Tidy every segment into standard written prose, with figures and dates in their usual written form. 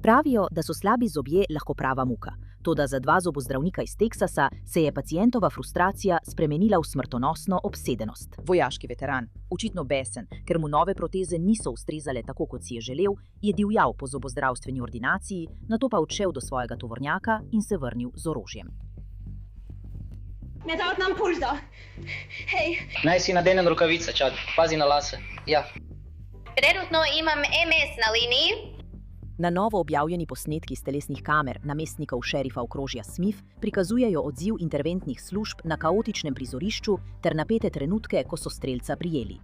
Pravijo, da so slabi zobje lahko prava muka. Toda za dva zobozdravnika iz Teksasa se je pacientova frustracija spremenila v smrtonosno obsedenost. Vojaški veteran, očitno besen, ker mu nove proteze niso ustrezale tako, kot si je želel, je divjal po zobozdravstveni ordinaciji, nato pa odšel do svojega tovornjaka in se vrnil z orožjem. Ne daj nam pulza. Hej. Naj si nadenem rukavice, čak. Pazi na lase. Ja. Trenutno imam MS na liniji. Na novo objavljeni posnetki z telesnih kamer namestnikov šerifa okrožja Smith prikazujejo odziv interventnih služb na kaotičnem prizorišču ter napete trenutke, ko so strelca prijeli.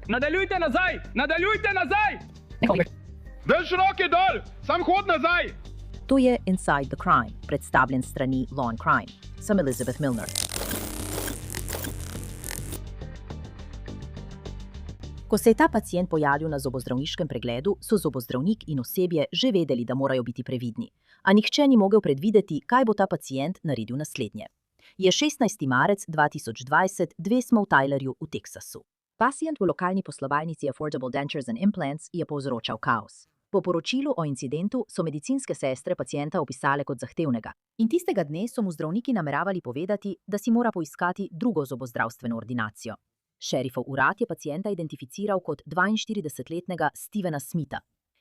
Nadaljujte nazaj! Nadaljujte nazaj! Več roke dol! Sam hod nazaj! To je Inside the Crime, predstavljen strani Law and Crime. Sem Elizabeth Milner. Ko se je ta pacient pojavil na zobozdravniškem pregledu, so zobozdravnik in osebje že vedeli, da morajo biti previdni. A nihče ni mogel predvideti, kaj bo ta pacient naredil naslednje. Je 16. marec 2020, dve smo v Tylerju v Teksasu. Pacient v lokalni poslovalnici Affordable Dentures and Implants je povzročal kaos. Po poročilu o incidentu so medicinske sestre pacienta opisale kot zahtevnega. In tistega dne so mu zdravniki nameravali povedati, da si mora poiskati drugo zobozdravstveno ordinacijo. Šerifov urad je pacienta identificiral kot 42-letnega Stevena Smitha.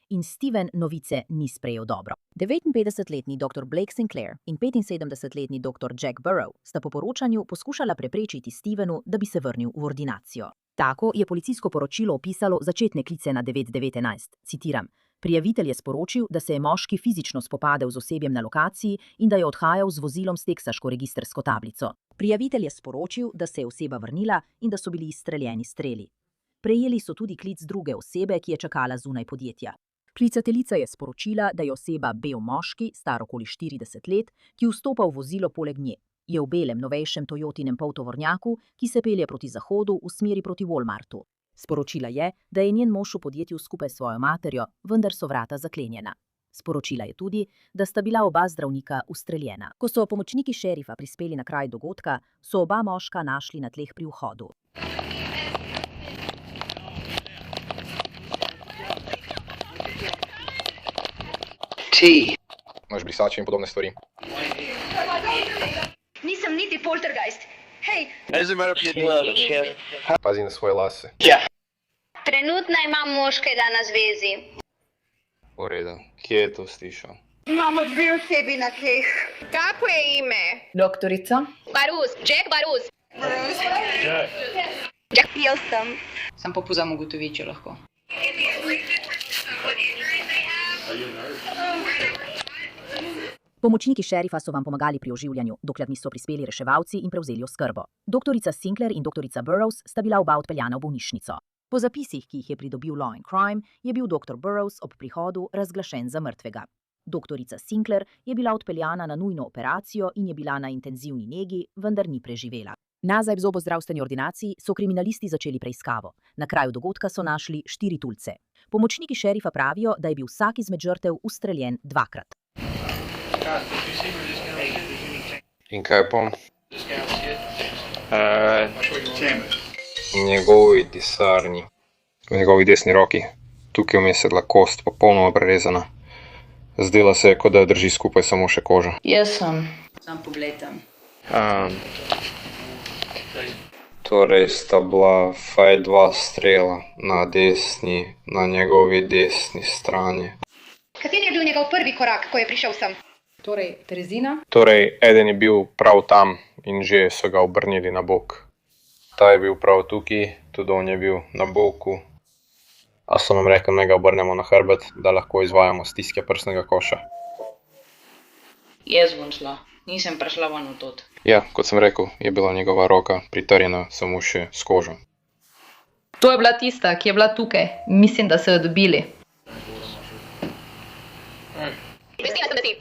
In Steven novice ni sprejel dobro. 59-letni dr. Blake Sinclair in 75-letni dr. Jack Burrow sta po poročanju poskušala preprečiti Stevenu, da bi se vrnil v ordinacijo. Tako je policijsko poročilo opisalo začetne klice na 9911. Citiram: Prijavitelj je sporočil, da se je moški fizično spopadel z osebjem na lokaciji in da je odhajal z vozilom s teksaško registrsko tablico. Prijavitelj je sporočil, da se je oseba vrnila in da so bili izstreljeni streli. Prejeli so tudi klic druge osebe, ki je čakala zunaj podjetja. Klicateljica je sporočila, da je oseba bel moški, star okoli 40 let, ki vstopa v vozilo poleg nje. Je v belem, novejšem Toyotinem poltovornjaku, ki se pelje proti zahodu v smeri proti Walmartu. Sporočila je, da je njen mož v podjetju skupaj s svojo materjo, vendar so vrata zaklenjena. Sporočila je tudi, da sta bila oba zdravnika ustreljena. Ko so pomočniki šerifa prispeli na kraj dogodka, so oba moška našli na tleh pri vhodu. Ti. Imaš brisače in podobne stvari. Nisem niti poltergeist. Hej. Pazi na svoje lase. Ja. Trenutno imam moškega na zvezi. V redu. Kje je to slišal? Imamo dve osebi na tleh. Kako je ime? Doktorica. Barus, Jack Barus. Jack, pil sem. Sam popuzam ugotoviti, če lahko. Pomočniki šerifa so vam pomagali pri oživljanju, dokler niso prispeli reševalci in prevzeli oskrbo. Doktorica Sinclair in doktorica Burrows sta bila oba odpeljana v bolnišnico. Po zapisih, ki jih je pridobil Law and Crime, je bil dr. Burrows ob prihodu razglašen za mrtvega. Doktorica Sinclair je bila odpeljana na nujno operacijo in je bila na intenzivni negi, vendar ni preživela. Nazaj v zobozdravstveni ordinaciji so kriminalisti začeli preiskavo. Na kraju dogodka so našli 4 tulce. Pomočniki šerifa pravijo, da je bil vsak izmed žrtev ustreljen 2-krat. In kaj pa? Njegovi disarni. V njegovi desni roki. Tukaj vmes je bila kost popolnoma prerezana. Zdela se je, kot da jo drži skupaj samo še koža. Jaz sem. Sam pogledam. Torej sta bila vsaj 2 strela na njegovi desni strani. Kateri je bil njegov prvi korak, ko je prišel sem? Torej, Terezina. Torej, eden je bil prav tam in že so ga obrnili na bok. Ta je bil prav tukaj, tudi on je bil na boku. A so nam rekli, da ga obrnemo na hrbet, da lahko izvajamo stiske prsnega koša. Jaz bom šla. Nisem prišla ven od tod. Ja, kot sem rekel, je bila njegova roka pritrjena samo še s kožo. To je bila tista, ki je bila tukaj. Mislim, da so jo dobili. Vesela sem, da si.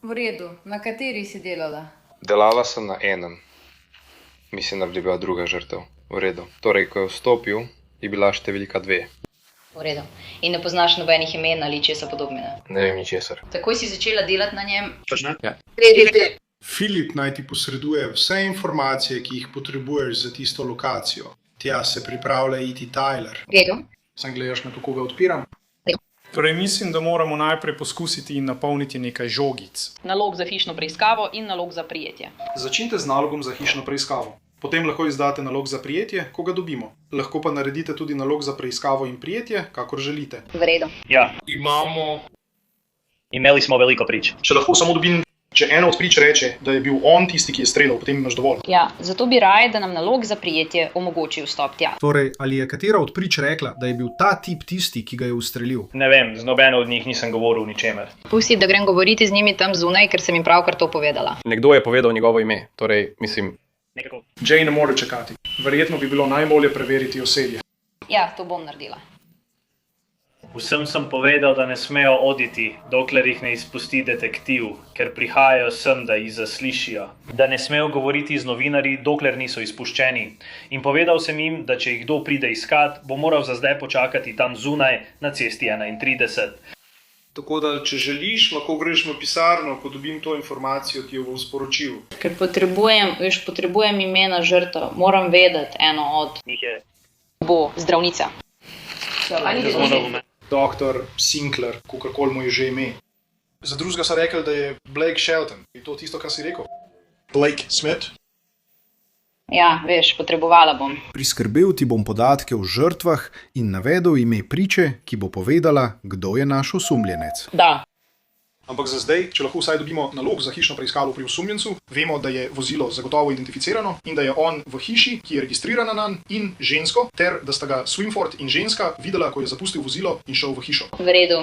V redu. Na kateri si delala? Delala sem na enem. Mislim, da bi bila druga žrtev. V redu. Torej, ko je vstopil, je bila številka 2. V redu. In ne poznaš nobenih imen ali česa podobnega. Ne vem ničesar. Takoj si začela delati na njem. Filip naj ti posreduje vse informacije, ki jih potrebuješ za tisto lokacijo. Tja se pripravlja iti Tyler. V redu. Sam gledaš na to, koga odpiram? Torej, mislim, da moramo najprej poskusiti in napolniti nekaj žogic. Nalog za hišno preiskavo in nalog za prijetje. Začnite z nalogom za hišno preiskavo. Potem lahko izdate nalog za prijetje, ko ga dobimo. Lahko pa naredite tudi nalog za preiskavo in prijetje, kakor želite. V redu. Ja, Imamo... imeli smo veliko prič. Če lahko samo dobim, če ena od prič reče, da je bil on tisti, ki je streljal, potem imaš dovolj. Ja, zato bi raje, da nam nalog za prijetje omogoči vstop tja. Torej, ali je katera od prič rekla, da je bil ta tip tisti, ki ga je ustrelil? Ne vem, z nobeno od njih nisem govoril o ničemer. Pusti, da grem govoriti z njimi tam zunaj, ker sem jim pravkar to povedala. Nekdo je povedal njegovo ime, torej, mislim, Nekako. Jay ne more čakati. Verjetno bi bilo najbolje preveriti osebje. Ja, to bom naredila. Vsem sem povedal, da ne smejo oditi, dokler jih ne izpusti detektiv, ker prihajajo sem, da jih zaslišijo. Da ne smejo govoriti z novinarji, dokler niso izpuščeni. In povedal sem jim, da če jih kdo pride iskat, bo moral za zdaj počakati tam zunaj, na cesti 31. Tako da, če želiš, lahko greš v pisarno, ko dobim to informacijo, ki jo bom sporočil. Ker potrebujem imena žrtev. Moram vedeti eno od... Njih je Bo zdravnica. Doktor Sinclair, kakorkoli mu je že ime. Za drugega so rekli, da je Blake Shelton. Je to tisto, kar si rekel? Blake Smith? Ja, veš, potrebovala bom. Priskrbel ti bom podatke o žrtvah in navedel ime priče, ki bo povedala, kdo je naš osumljenec. Da. Ampak za zdaj, če lahko vsaj dobimo nalog za hišno preiskavo pri osumljencu, vemo, da je vozilo zagotovo identificirano in da je on v hiši, ki je registrirana nanj, in žensko, ter da sta ga Swinford in ženska videla, ko je zapustil vozilo in šel v hišo. V redu.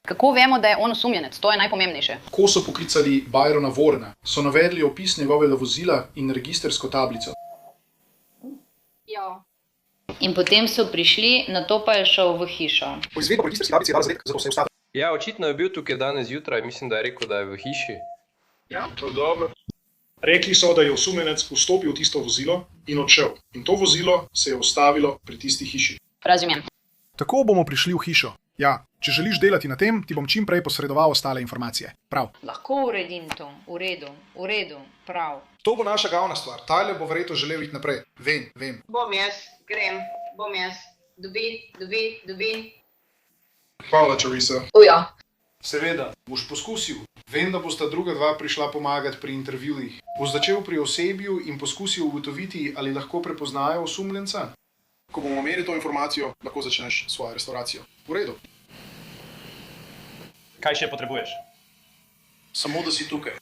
Kako vemo, da je on osumljenec? To je najpomembnejše. Ko so poklicali Byrona Warrena, so navedli opis njegovega vozila in registrsko tablico. Ja. In potem so prišli, nato pa je šel v hišo. Po izvedbi po registrski tablici je dal zadetek, zato se je ustavil. ja, očitno je bil tukaj danes zjutraj, mislim, da je rekel, da je v hiši. Ja, to je dobro. Rekli so, da je osumljenec vstopil v tisto vozilo in odšel. In to vozilo se je ustavilo pri tisti hiši. Razumem. Tako bomo prišli v hišo. Ja, če želiš delati na tem, ti bom čim prej posredoval ostale informacije. Prav. Lahko uredim to. V redu, prav. To bo naša glavna stvar. Tyler bo verjetno želel iti naprej. Vem. Bom jaz, grem, bom jaz. Dobi. Hvala, Teresa. Ja. Seveda, boš poskusil. Vem, da bosta druga dva prišla pomagati pri intervjujih. Boš začel pri osebju in poskusil ugotoviti, ali lahko prepoznajo osumljenca? Ko bomo imeli to informacijo, lahko začneš svojo restauracijo. V redu. Kaj še potrebuješ? Samo, da si tukaj.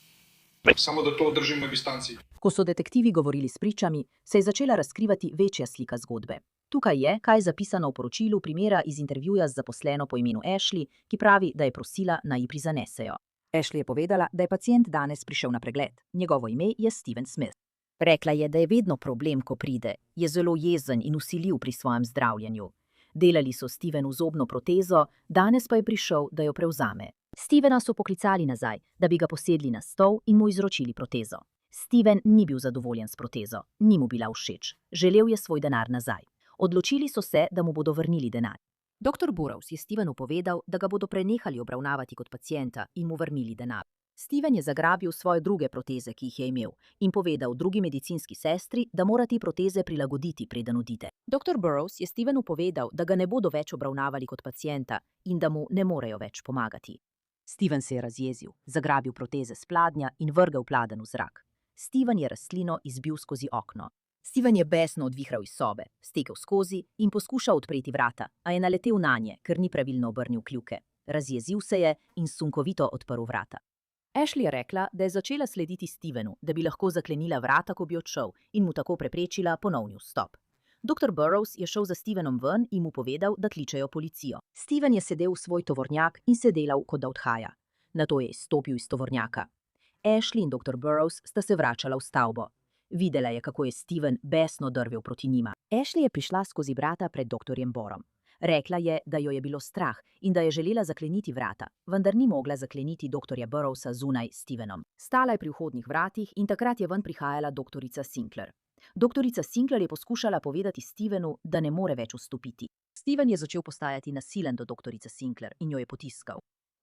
Samo, da to držim na distanci. Ko so detektivi govorili s pričami, se je začela razkrivati večja slika zgodbe. Tukaj je, kaj je zapisano v poročilu primera iz intervjuja z zaposleno po imenu Ashley, ki pravi, da je prosila, naj ji prizanesejo. Ashley je povedala, da je pacient danes prišel na pregled. Njegovo ime je Steven Smith. Rekla je, da je vedno problem, ko pride. Je zelo jezen in vsiljiv pri svojem zdravljenju. Delali so Stevenu zobno protezo, danes pa je prišel, da jo prevzame. Stevena so poklicali nazaj, da bi ga posedli na stol in mu izročili protezo. Steven ni bil zadovoljen s protezo, ni mu bila všeč. Želel je svoj denar nazaj. Odločili so se, da mu bodo vrnili denar. Dr. Burrows je Stevenu povedal, da ga bodo prenehali obravnavati kot pacienta in mu vrnili denar. Steven je zagrabil svoje druge proteze, ki jih je imel, in povedal drugi medicinski sestri, da mora te proteze prilagoditi, preden odide. Dr. Burrows je Stevenu povedal, da ga ne bodo več obravnavali kot pacienta in da mu ne morejo več pomagati. Steven se je razjezil, zagrabil proteze s pladnja in vrgel pladenj v zrak. Steven je rastlino izbil skozi okno. Steven je besno odvihral iz sobe, stekel skozi in poskušal odpreti vrata, a je naletel nanje, ker ni pravilno obrnil kljuke. Razjezil se je in sunkovito odprl vrata. Ashley je rekla, da je začela slediti Stevenu, da bi lahko zaklenila vrata, ko bi odšel, in mu tako preprečila ponovni vstop. Dr. Burrows je šel za Stevenom ven in mu povedal, da kličejo policijo. Steven je sedel v svoj tovornjak in se delal, kot da odhaja. Nato je izstopil iz tovornjaka. Ashley in dr. Burrows sta se vračala v stavbo. Videla je, kako je Steven besno drvel proti njima. Ashley je prišla skozi vrata pred dr. Borom. Rekla je, da jo je bilo strah in da je želela zakleniti vrata, vendar ni mogla zakleniti dr. Burrowsa zunaj s Stevenom. Stala je pri vhodnih vratih in takrat je ven prihajala doktorica Sinclair. Doktorica Sinclair je poskušala povedati Stevenu, da ne more več vstopiti. Steven je začel postajati nasilen do doktorice Sinclair in jo je potiskal.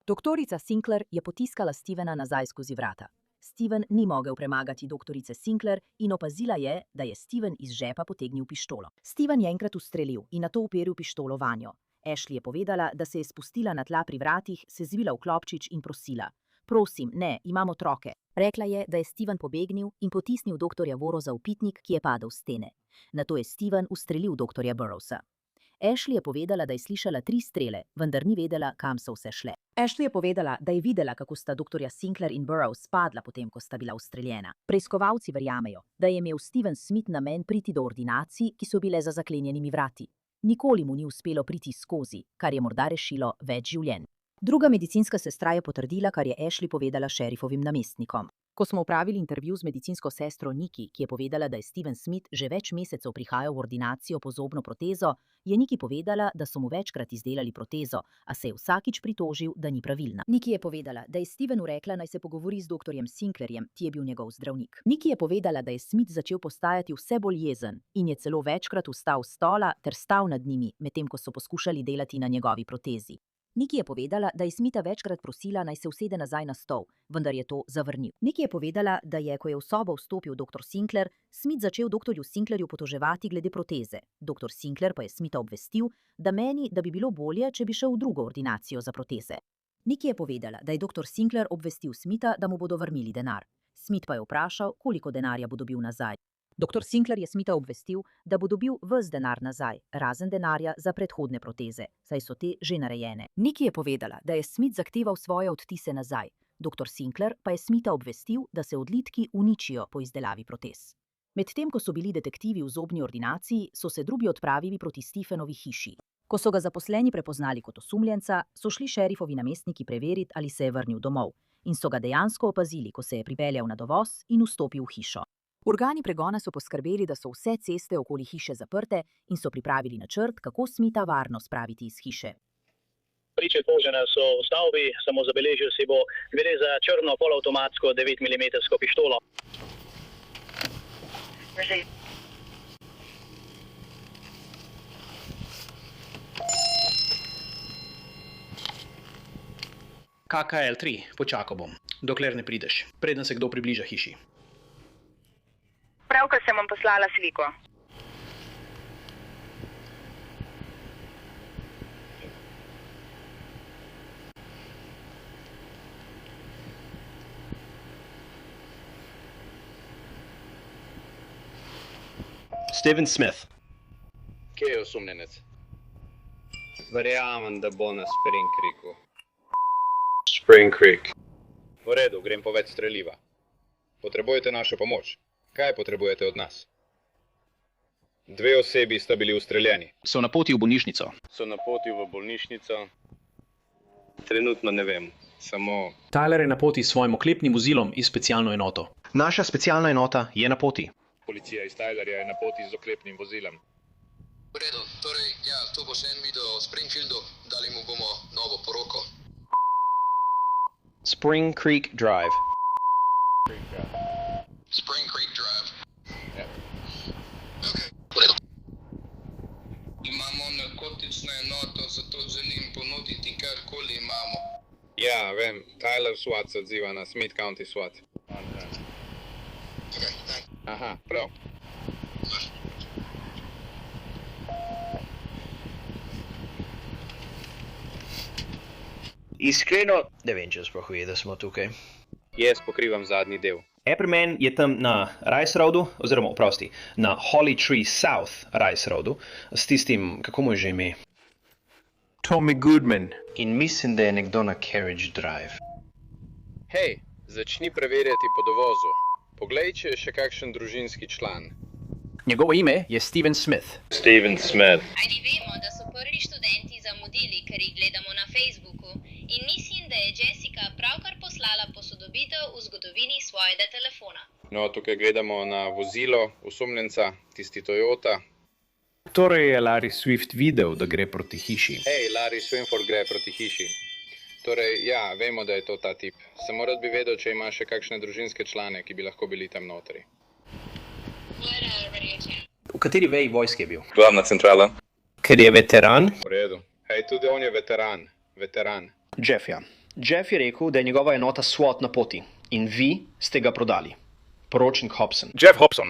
Doktorica Sinclair je potiskala Stevena nazaj skozi vrata. Steven ni mogel premagati doktorice Sinclair in opazila je, da je Steven iz žepa potegnil pištolo. Steven je enkrat ustrelil in nato uperil pištolo vanjo. Ashley je povedala, da se je spustila na tla pri vratih, se zvila v klopčič in prosila: "Prosim, ne, imam otroke." Rekla je, da je Steven pobegnil in potisnil doktorja Voroza v pitnik, ki je padel s stene. Nato je Steven ustrelil doktorja Burroughsa. Ashley je povedala, da je slišala 3 strele, vendar ni vedela, kam so vse šle. Ashley je povedala, da je videla, kako sta doktorja Sinclair in Burroughs padla potem, ko sta bila ustreljena. Preiskovalci verjamejo, da je imel Steven Smith namen priti do ordinacij, ki so bile za zaklenjenimi vrati. Nikoli mu ni uspelo priti skozi, kar je morda rešilo več življenj. Druga medicinska sestra je potrdila, kar je Ashley povedala šerifovim namestnikom. Ko smo opravili intervju z medicinsko sestro Nikki, ki je povedala, da je Steven Smith že več mesecev prihajal v ordinacijo po zobno protezo, je Nikki povedala, da so mu večkrat izdelali protezo, a se je vsakič pritožil, da ni pravilna. Nikki je povedala, da je Stevenu rekla, naj se pogovori z doktorjem Sinclairjem, ki je bil njegov zdravnik. Nikki je povedala, da je Smith začel postajati vse bolj jezen in je celo večkrat vstal s stola ter stal nad njimi, medtem ko so poskušali delati na njegovi protezi. Nikki je povedala, da je Smitha večkrat prosila, naj se usede nazaj na stol, vendar je to zavrnil. Nikki je povedala, da je, ko je v sobo vstopil dr. Sinclair, Smith začel dr. Sinclairju potoževati glede proteze. Dr. Sinclair pa je Smitha obvestil, da meni, da bi bilo bolje, če bi šel v drugo ordinacijo za proteze. Nikki je povedala, da je dr. Sinclair obvestil Smitha, da mu bodo vrnili denar. Smith pa je vprašal, koliko denarja bo dobil nazaj. Dr. Sinclair je Smitha obvestil, da bo dobil ves denar nazaj, razen denarja za predhodne proteze, saj so te že narejene. Nikki je povedala, da je Smith zahteval svoje odtise nazaj. Dr. Sinclair pa je Smitha obvestil, da se odlitki uničijo po izdelavi protez. Medtem ko so bili detektivi v zobni ordinaciji, so se drugi odpravili proti Stephenovi hiši. Ko so ga zaposleni prepoznali kot osumljenca, so šli šerifovi namestniki preveriti, ali se je vrnil domov, in so ga dejansko opazili, ko se je pripeljal na dovoz in vstopil v hišo. Organi pregona so poskrbeli, da so vse ceste okoli hiše zaprte in so pripravili načrt, kako Smitha varno spraviti iz hiše. Priče tožene so v stavbi, samo zabeležil si bo, gre za črno polavtomatsko 9 mm pištolo. KKL3, počakal bom, dokler ne prideš, preden se kdo približa hiši. Pravkar sem vam poslala sliko. Steven Smith. Kje je osumljenec? Verjamem, da bo na Spring Creeku. Spring Creek. V redu, grem po več streliva. Potrebujete našo pomoč? Kaj potrebujete od nas? 2 osebi sta bili ustreljeni. So na poti v bolnišnico. So na poti v bolnišnico? Trenutno ne vem, samo... Tyler je na poti s svojim oklepnim vozilom in specialno enoto. Naša specialna enota je na poti. Policija iz Tylerja je na poti z oklepnim vozilom. V redu, torej, ja, to bo še en video o Springfieldu, dali mu bomo novo poroko. Spring Creek Drive. Spring Creek Drive. Ja. Okay. V redu. Imamo narkotično enoto, zato želim ponuditi karkoli imamo. Ja, vem, Tyler SWAT se odziva na Smith County SWAT. Okay, aha, prav. Iskreno, ne vem, če sploh ve, da smo tukaj. Jaz pokrivam zadnji del. Epperman je tam na Rice Roadu, oziroma, oprosti, na Holly Tree South Rice Roadu, s tistim, kako mu je že ime? Tommy Goodman. In mislim, da je nekdo na Carriage Drive. Hej, začni preverjati po dovozu. Poglej, če je še kakšen družinski član. Njegovo ime je Steven Smith. Steven Smith. Ajde vemo, da so prvi študenti zamudili, ker jih gledamo na Facebooku, in mislim, da je Jessica pravkar poslala posodobitev v zgodovini svojega telefona. No, tukaj gledamo na vozilo osumljenca, tisti Toyota. Torej je Larry Swift videl, da gre proti hiši. Hej, Larry Swinford gre proti hiši. Torej, ja, vemo, da je to ta tip. Samo rad bi vedel, če ima še kakšne družinske člane, ki bi lahko bili tam notri. V kateri veji vojske je bil? Glavna centrala. Ok, Ker je veteran? V redu. Hej, tudi on je veteran. Jeff, ja. Jeff je rekel, da je njegova enota SWAT na poti in vi ste ga prodali. Poročnik Hobson. Jeff Hobson.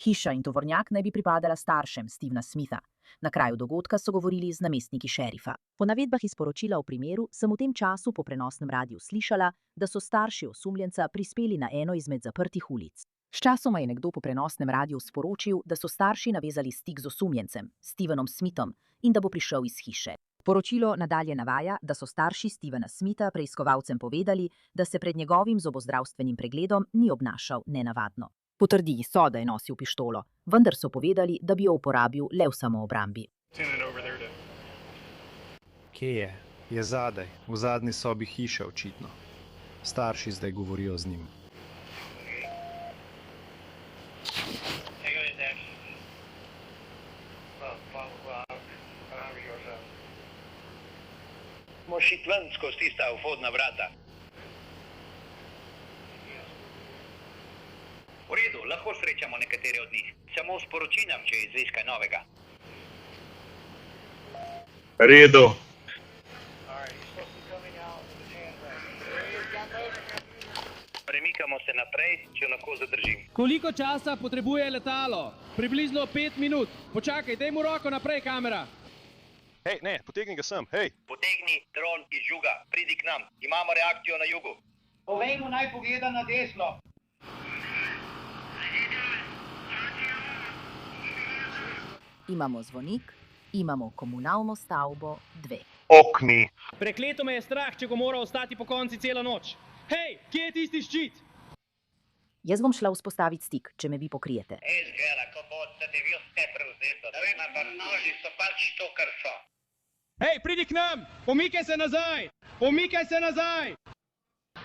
Hiša in tovornjak naj bi pripadala staršem Stevena Smitha. Na kraju dogodka so govorili z namestniki šerifa. Po navedbah iz poročila o primeru sem v tem času po prenosnem radiju slišala, da so starši osumljenca prispeli na eno izmed zaprtih ulic. Sčasoma je nekdo po prenosnem radiju sporočil, da so starši navezali stik z osumljencem, Stevenom Smithom, in da bo prišel iz hiše. Poročilo nadalje navaja, da so starši Stevena Smitha preiskovalcem povedali, da se pred njegovim zobozdravstvenim pregledom ni obnašal nenavadno. Potrdili so, da je nosil pištolo, vendar so povedali, da bi jo uporabil le v samoobrambi. Kje je? Je zadaj, v zadnji sobi hiše očitno. Starši zdaj govorijo z njim. Moš iti ven skozi tista vhodna vrata. V redu, lahko srečamo nekatere od njih. Samo sporoči nam, če izveš kaj novega. Redu. Premikamo se naprej, če lahko zadržim. Koliko časa potrebuje letalo? Približno 5 minut. Počakaj, daj mu roko naprej, kamera. Hej, ne, potegni ga sem, hej. Potegni dron iz juga, pridi k nam. Imamo reakcijo na jugu. Povej mu naj pogleda na desno. Imamo zvonik, imamo komunalno stavbo 2. Okni. Prekleto me je strah, če go mora ostati po konci cela noč. Hej, kje je tisti ščit? Jaz bom šla vzpostaviti stik, če me vi pokrijete. Izgleda, ko boste vi vse prevzeto. Vem, ampak noži so pač to, kar so. Hej, pridi k nam! Pomikaj se nazaj! Pomikaj se nazaj!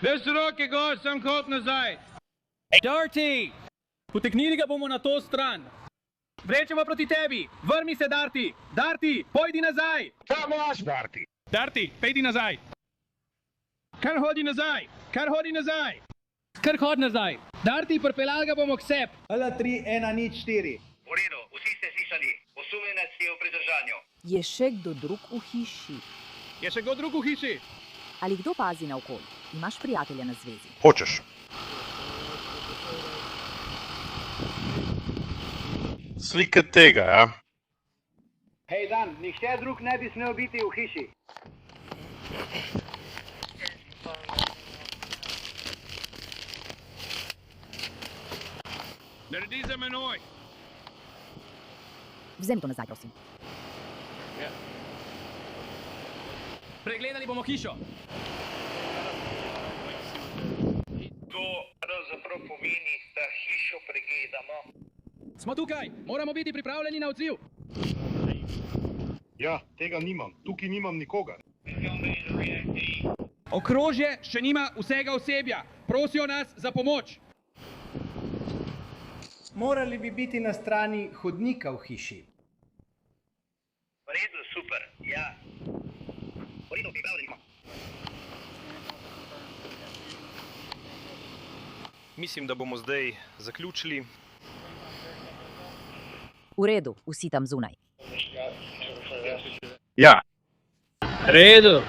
Več roke gor, sem hod nazaj! Darty! Potegnili ga bomo na to stran. Vrečemo proti tebi! Vrni se, Darty! Darty, pojdi nazaj! Samo aš, Darty! Darty, pejdi nazaj! Kar hodi nazaj! Kar hodi nazaj! Kar hodi nazaj! Darty, pripeljal ga bomo k sebi! L3-1-0-4. V redu, vsi ste slišali. Osumljenec je v pridržanju. Je še kdo drug v hiši? Je še kdo drug v hiši? Ali kdo pazi naokoli? Imaš prijatelja na zvezi? Hočeš. Slika tega, ja? Hej, Dan, nihče drug ne bi smel biti v hiši. Naredi za menoj! Vzemi to nazaj, prosim. Pregledali bomo hišo. To pravzaprav pomeni, da hišo pregledamo. Smo tukaj, moramo biti pripravljeni na odziv. Ja, tega nimam. Tukaj nimam nikogar. Okrožje še nima vsega osebja. Prosijo nas za pomoč. Morali bi biti na strani hodnika v hiši. V redu, super, ja. V redu, pripravljeni. Mislim, da bomo zdaj zaključili. V redu, vsi tam zunaj. Ja. Redu.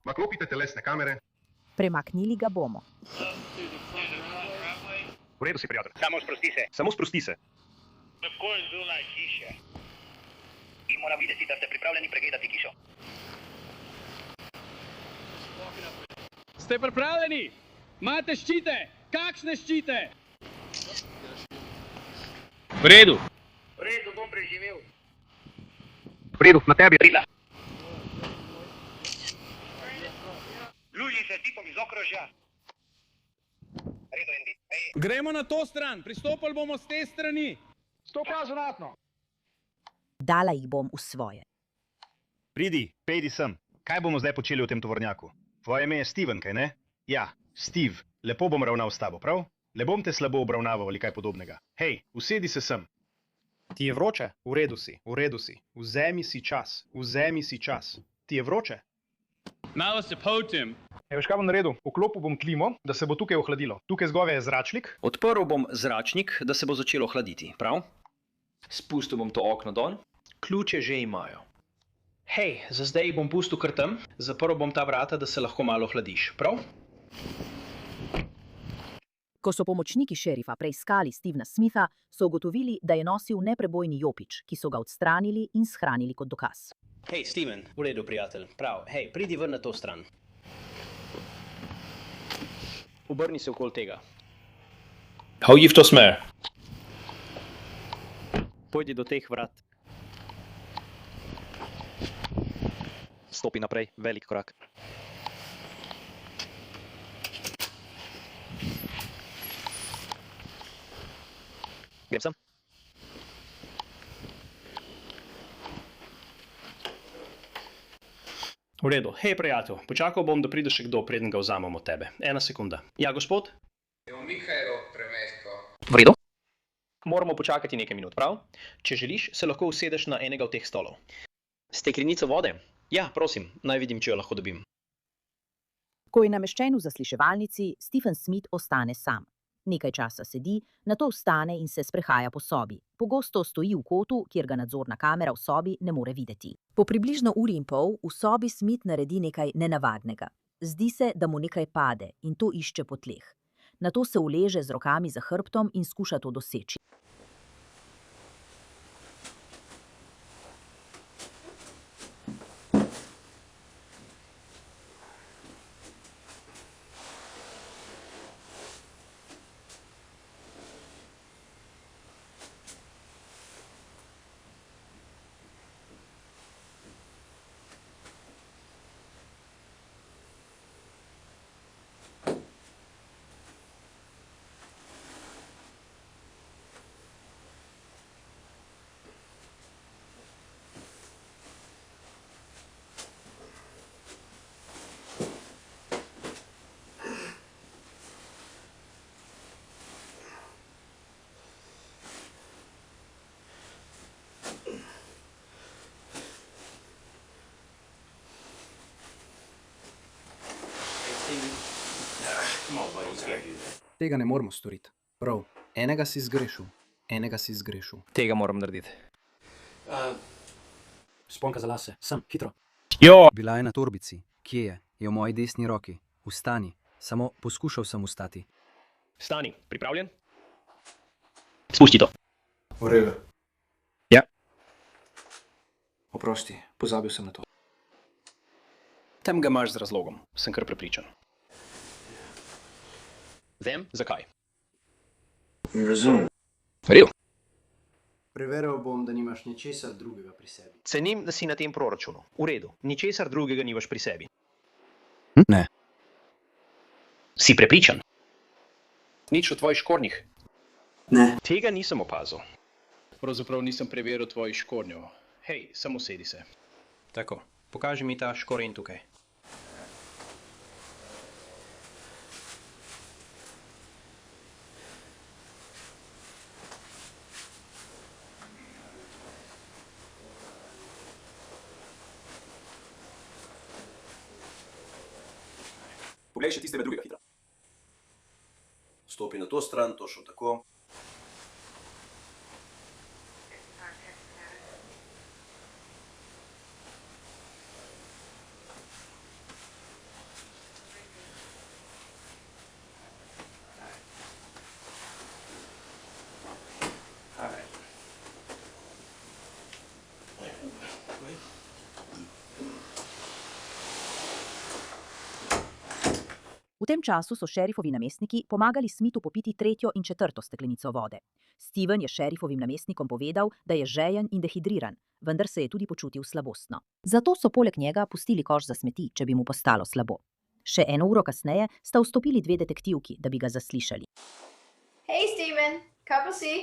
Naklopite telesne kamere. Premaknili ga bomo. V redu si, prijatelj. Samo sprosti se. Samo sprosti se. Takoj zunaj hiše. In moram videti, da ste pripravljeni pregledati hišo. Ste pripravljeni? Imate ščite? Kakšne ščite? V redu. V redu, bom preživel. V redu, na tebi. Rila. Luži se tipom iz okrožja. Redo, Andy. Gremo na to stran, pristopali bomo z te strani. Stopa zunatno. Dala jih bom v svoje. Pridi, pejdi sem. Kaj bomo zdaj počeli v tem tovornjaku? Tvoje ime je Steven, kaj ne? Ja, Steve, lepo bom ravnal s tabo, prav? Ne bom te slabo obravnaval ali kaj podobnega. Hej, usedi se sem. Ti je vroče? V redu si, v redu si. Vzemi si čas, vzemi si čas. Ti je vroče? Malo se potim. Veš, kaj bom naredil? Vklopil bom klimo, da se bo tukaj ohladilo. Tukaj zgoraj je zračnik. Odprl bom zračnik, da se bo začelo hladiti, prav? Spustil bom to okno dol. Ključe že imajo. Hej, za zdaj bom pustil kar tam. Zaprl bom ta vrata, da se lahko malo hladiš, prav? Ko so pomočniki šerifa preiskali Stevena Smitha, so ugotovili, da je nosil neprebojni jopič, ki so ga odstranili in shranili kot dokaz. Hej, Steven, v redu, prijatelj. Prav, hej, pridi ven na to stran. Obrni se okoli tega. Hodi v to smer. Pojdi do teh vrat. Stopi naprej, velik korak. Grem sem. V redu. Hej, prijatelj, počakal bom, da pride še kdo, preden ga vzamem od tebe. 1 sekunda. Ja, gospod? V redu. Moramo počakati nekaj minut, prav? Če želiš, se lahko usedeš na enega od teh stolov. Steklenico vode? Ja, prosim, naj vidim, če jo lahko dobim. Ko je nameščen v zasliševalnici, Stephen Smith ostane sam. Nekaj časa sedi, nato vstane in se sprehaja po sobi. Pogosto stoji v kotu, kjer ga nadzorna kamera v sobi ne more videti. Po približno 1,5 ure v sobi Smith naredi nekaj nenavadnega. Zdi se, da mu nekaj pade in to išče po tleh. Nato se uleže z rokami za hrbtom in skuša to doseči. Tega ne moramo storiti. Prav, enega si zgrešil, enega si zgrešil. Tega moram narediti. Sponka za lase, sem, hitro. Jo! Bila je na torbici. Kje je? Je v moji desni roki. Vstani. Samo poskušal sem vstati. Stani, pripravljen? Spusti to. V redu. Ja. Oprosti, pozabil sem na to. Tem ga imaš z razlogom, sem kar prepričan. Vem, zakaj. Ne razumem. Redu. Preveril bom, da nimaš ničesar drugega pri sebi. Cenim, da si na tem proračunu. V redu, ničesar drugega nimaš pri sebi. Ne. Si prepričan? Nič o tvojih škornjih? Ne. Tega nisem opazil. Pravzaprav nisem preveril tvojih škornjev. Hej, samo sedi se. Tako, pokaži mi ta škorenj tukaj. Poglej še tistega drugega, hitro. Stopi na to stran, točno tako. V tem času so šerifovi namestniki pomagali Smithu popiti 3. in 4. steklenico vode. Steven je šerifovim namestnikom povedal, da je žejen in dehidriran, vendar se je tudi počutil slabostno. Zato so poleg njega pustili koš za smeti, če bi mu postalo slabo. Še 1 uro kasneje sta vstopili 2 detektivki, da bi ga zaslišali. Hej, Steven, kaj pa si?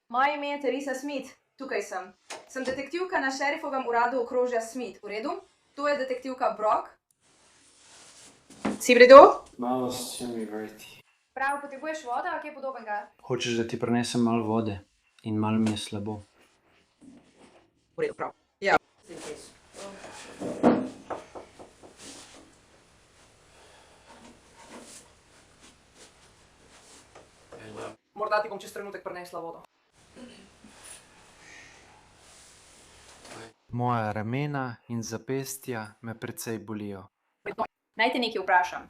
Moje ime je Teresa Smith, tukaj sem. Sem detektivka na šerifovem uradu okrožja Smith, v redu? To je detektivka Brock. Si v redu? Malo se mi vrti. Prav, potrebuješ vodo ali kaj podobnega? Hočeš, da ti prinesem malo vode in malo mi je slabo. V redu, prav. Ja. trenutek prinesla vodo. Moja ramena in zapestja me precej bolijo. Naj te nekaj vprašam.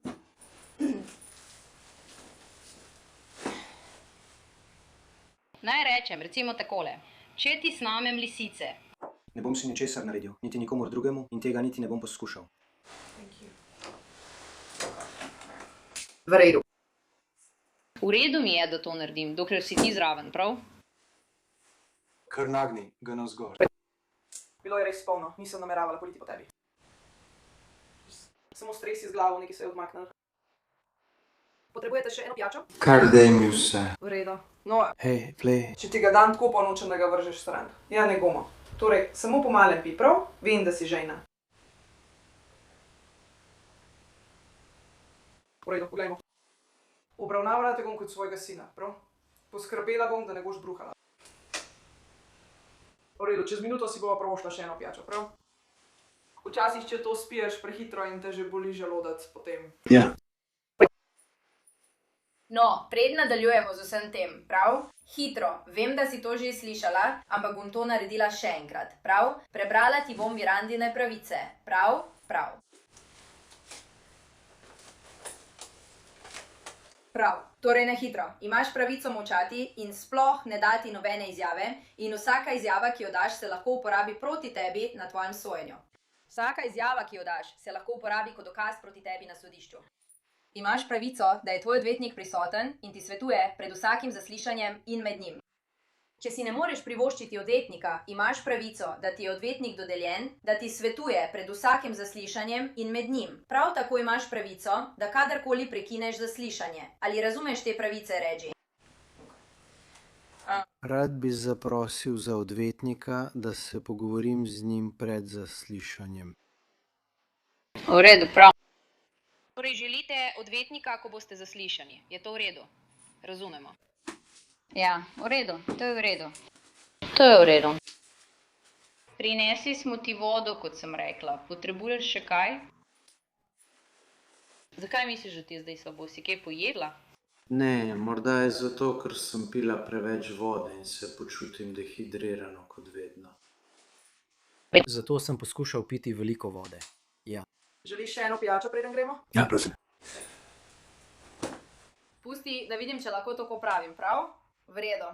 Naj rečem, recimo takole. Če ti snamem lisice. Ne bom si ničesar naredil, niti nikomur drugemu in tega niti ne bom poskušal. V redu. V redu mi je, da to naredim, dokler si ti zraven, prav? Kar nagni ga navzgor. Bilo je res polno, nisem nameravala politi po tebi. Samo stres iz glavo, nekaj se je odmaknil. Potrebujete še eno pijačo? Kar dej mi vse. V redu. No, Hej, play. če ti ga dam tako po nočem, da ga vržeš stran. Ja, ne bomo. Torej, samo po malem pi, prav? Vem, da si žejna. V redu, poglejmo. Obravnavala te bom kot svojega sina, prav? Poskrbela bom, da ne boš bruhala. V redu, čez minuto si bova prvošla še eno pijačo, prav? Včasih, če to spiješ prehitro in te že boli želodec, potem... Ja. No, pred nadaljujemo z vsem tem, prav? Hitro, vem, da si to že slišala, ampak bom to naredila še enkrat, prav? Prebrala ti bom Mirandine pravice, prav? Prav. Prav, torej na hitro. Imaš pravico molčati in sploh ne dati nobene izjave in vsaka izjava, ki jo daš, se lahko uporabi proti tebi na tvojem sojenju. Vsaka izjava, ki jo daš, se lahko uporabi kot dokaz proti tebi na sodišču. Imaš pravico, da je tvoj odvetnik prisoten in ti svetuje pred vsakim zaslišanjem in med njim. Če si ne moreš privoščiti odvetnika, imaš pravico, da ti je odvetnik dodeljen, da ti svetuje pred vsakim zaslišanjem in med njim. Prav tako imaš pravico, da kadarkoli prekineš zaslišanje. Ali razumeš te pravice, Reggie? Rad bi zaprosil za odvetnika, da se pogovorim z njim pred zaslišanjem. V redu, prav. Torej želite odvetnika, ko boste zaslišani. Je to v redu? Razumemo. Ja, v redu. To je v redu. To je v redu. Prinesli smo ti vodo, kot sem rekla. Potrebuješ še kaj? Zakaj misliš, da ti je zdaj slabo? Si kaj pojedla? Ne, morda je zato, ker sem pila preveč vode in se počutim dehidrirano kot vedno. Zato sem poskušal piti veliko vode. Ja. Želiš še eno pijačo, preden gremo? Ja, prosim. Pusti, da vidim, če lahko to popravim, prav? V redu.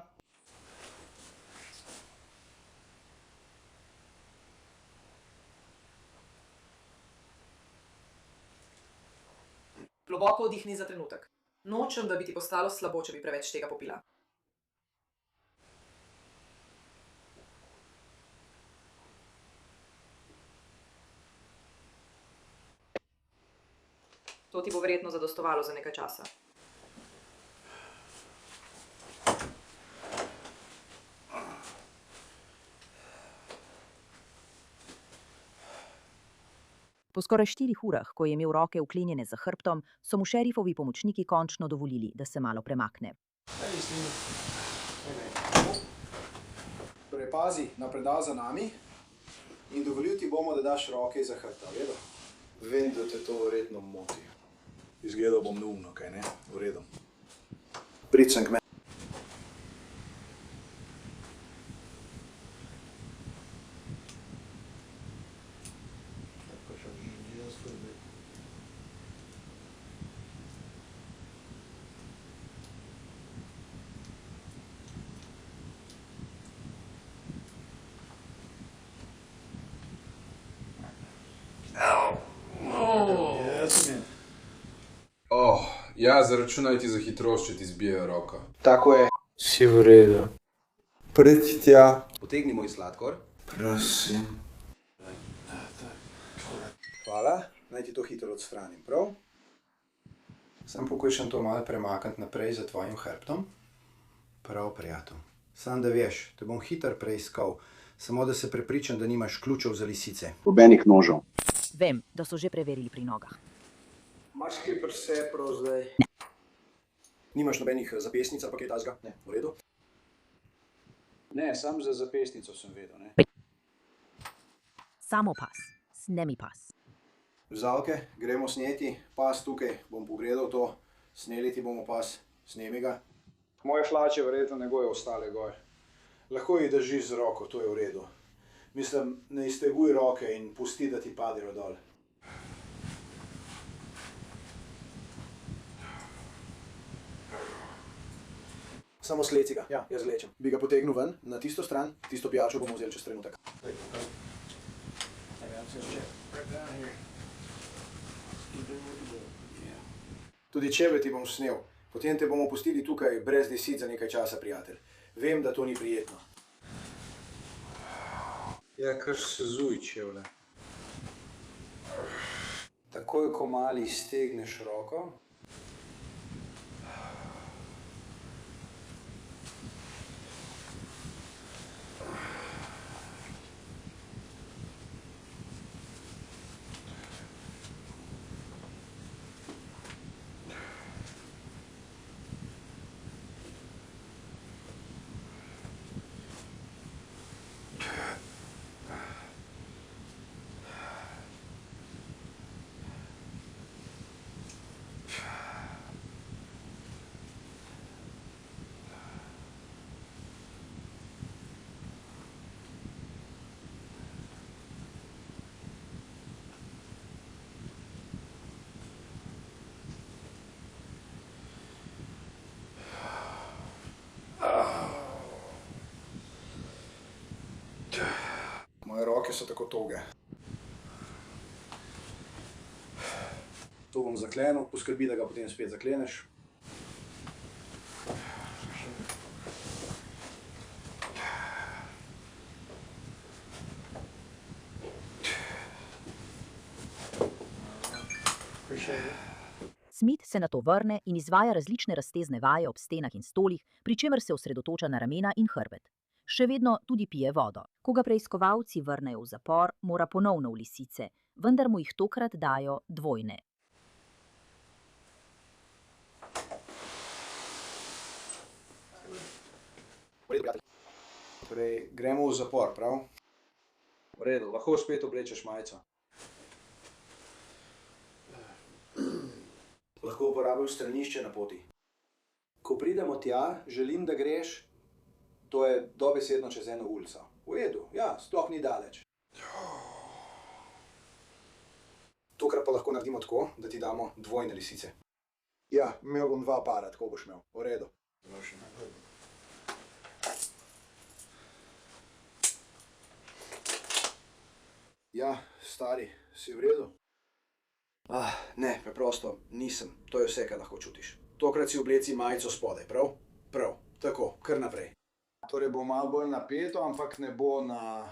Globoko vdihni za trenutek. Nočem, da bi ti postalo slabo, če bi preveč tega popila. To ti bo verjetno zadostovalo za nekaj časa. Po skoraj 4 urah, ko je imel roke vklenjene za hrbtom, so mu šerifovi pomočniki končno dovolili, da se malo premakne. Torej, pazi na predal za nami in dovolil ti bomo, da daš roke za hrbta, vedo? Vem, da te to verjetno moti. Izgledal bom neumno, kaj ne? V redu. Prid sem k meni. Ja, zaračunaj ti za hitrost, če ti zbijajo roko. Tako je. Si v redu. Pridi tja. Potegni moj sladkor. Prosim. Hvala, naj ti to hitro odstranim, prav? Sam pokušam to malo premakniti naprej za tvojim hrbtom. Prav, prijatelj. Sam da veš, te bom hitro preiskal, samo da se prepričam, da nimaš ključev za lisice. Nobenih nožev. Vem, da so že preverili pri nogah. Imaš kaj pri sebi prav zdaj? Nimaš nobenih zapestnic ali pa kaj takega? Ne, v redu? Ne, sam za zapestnico sem vedel, ne. Samo pas, snemi pas. Vzalke, gremo sneti, pas tukaj, bom pogledal to, sneli ti bomo pas, snemi ga. Moje hlače verjetno ne bojo ostale gor. Lahko jih držiš z roko, to je v redu. Mislim, ne izteguj roke in pusti, da ti padejo dol. Samo sleci ga, jaz lečem. Bi ga potegnil ven, na tisto stran, tisto pijačo bomo vzeli čez trenutek. Tudi čeve ti bom snel. Potem te bomo pustili tukaj brez lisic za nekaj časa, prijatelj. Vem, da to ni prijetno. Ja, kar se zuj, čevle. Takoj, ko mali iztegneš roko, moje roke so tako toge. To bom zaklenil, poskrbi, da ga potem spet zakleneš. Smith se nato vrne in izvaja različne raztezne vaje ob stenah in stolih, pri čemer se osredotoča na ramena in hrbet. Še vedno tudi pije vodo. Ko ga preiskovalci vrnejo v zapor, mora ponovno v lisice, vendar mu jih tokrat dajo dvojne. Torej, gremo v zapor, prav? V redu, lahko spet oblečeš majico. Lahko uporabim stranišče na poti. Ko pridemo tja, želim, da greš. To je dobesedno čez eno ulico. V redu, ja, sploh ni daleč. Tokrat pa lahko naredimo tako, da ti damo dvojne lisice. Ja, imel bom 2 para, tako boš imel. V redu. Ja, stari, si v redu? Ne, preprosto nisem. To je vse, kar lahko čutiš. Tokrat si obleci majico spodaj, prav? Prav, tako, kar naprej. Torej bo malo bolj napeto, ampak ne bo na...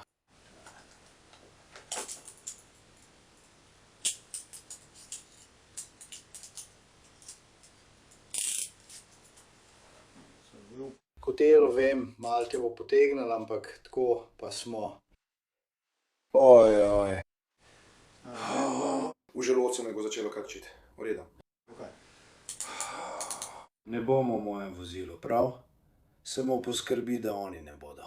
Kotelo vem, malo te bo potegnilo, ampak tako pa smo. Ojoj. V želodcu me bo začelo krčiti. V redu. Ne bomo v mojem vozilu, prav? Samo poskrbi, da oni ne bodo.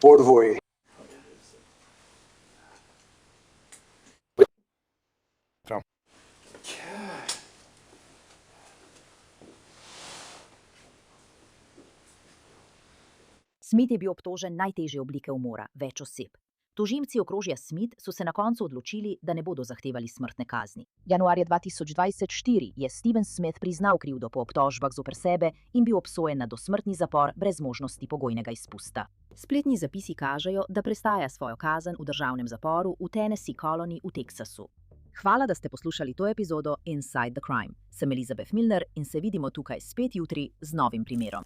Podvoj. Prav. Smith je bil obtožen najtežje oblike umora, več oseb. Tožilci okrožja Smith so se na koncu odločili, da ne bodo zahtevali smrtne kazni. Januarja 2024 je Steven Smith priznal krivdo po obtožbah zoper sebe in bil obsojen na dosmrtni zapor brez možnosti pogojnega izpusta. Spletni zapisi kažejo, da prestaja svojo kazen v državnem zaporu v Tennessee Colony v Teksasu. Hvala, da ste poslušali to epizodo Inside the Crime. Sem Elizabeth Milner in se vidimo tukaj spet jutri z novim primerom.